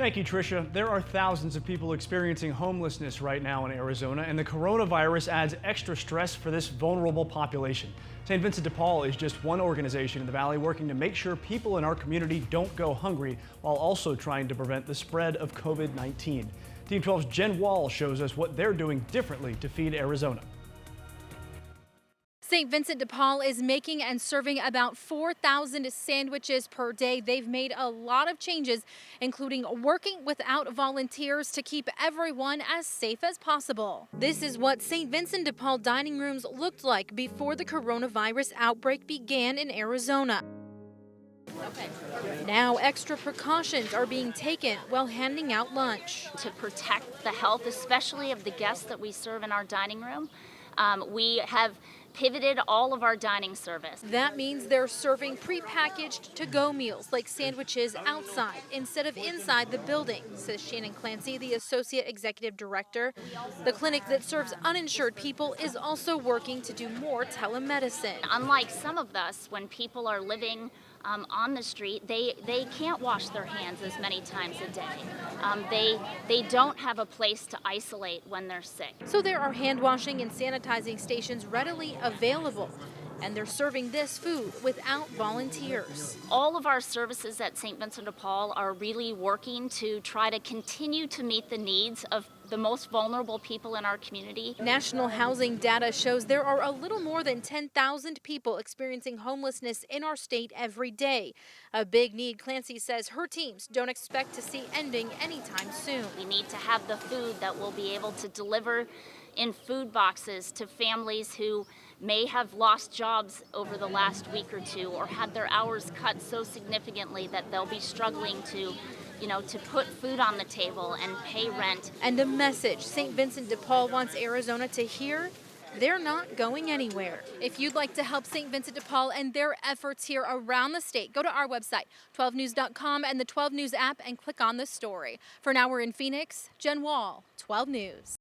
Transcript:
Thank you, Tricia. There are thousands of people experiencing homelessness right now in Arizona, and the coronavirus adds extra stress for this vulnerable population. St. Vincent de Paul is just one organization in the valley working to make sure people in our community don't go hungry while also trying to prevent the spread of COVID-19. Team 12's Jen Wall shows us what they're doing differently to feed Arizona. St. Vincent de Paul is making and serving about 4,000 sandwiches per day. They've made a lot of changes, including working without volunteers to keep everyone as safe as possible. This is what St. Vincent de Paul dining rooms looked like before the coronavirus outbreak began in Arizona. Now extra precautions are being taken while handing out lunch. To protect the health, especially of the guests that we serve in our dining room, we have pivoted all of our dining service. That means they're serving prepackaged to-go meals like sandwiches outside instead of inside the building, says Shannon Clancy, the Associate Executive Director. The clinic that serves uninsured people is also working to do more telemedicine. Unlike some of us, when people are living on the street, they can't wash their hands as many times a day. They don't have a place to isolate when they're sick. So there are hand washing and sanitizing stations readily available, and they're serving this food without volunteers. All of our services at St. Vincent de Paul are really working to try to continue to meet the needs of the most vulnerable people in our community. National housing data shows there are a little more than 10,000 people experiencing homelessness in our state every day. A big need, Clancy says her teams don't expect to see ending anytime soon. We need to have the food that we'll be able to deliver in food boxes to families who may have lost jobs over the last week or two or had their hours cut so significantly that they'll be struggling to put food on the table and pay rent. And a message St. Vincent de Paul wants Arizona to hear: they're not going anywhere. If you'd like to help St. Vincent de Paul and their efforts here around the state, go to our website, 12news.com and the 12 News app and click on this story. For now, we're in Phoenix. Jen Wall, 12 News.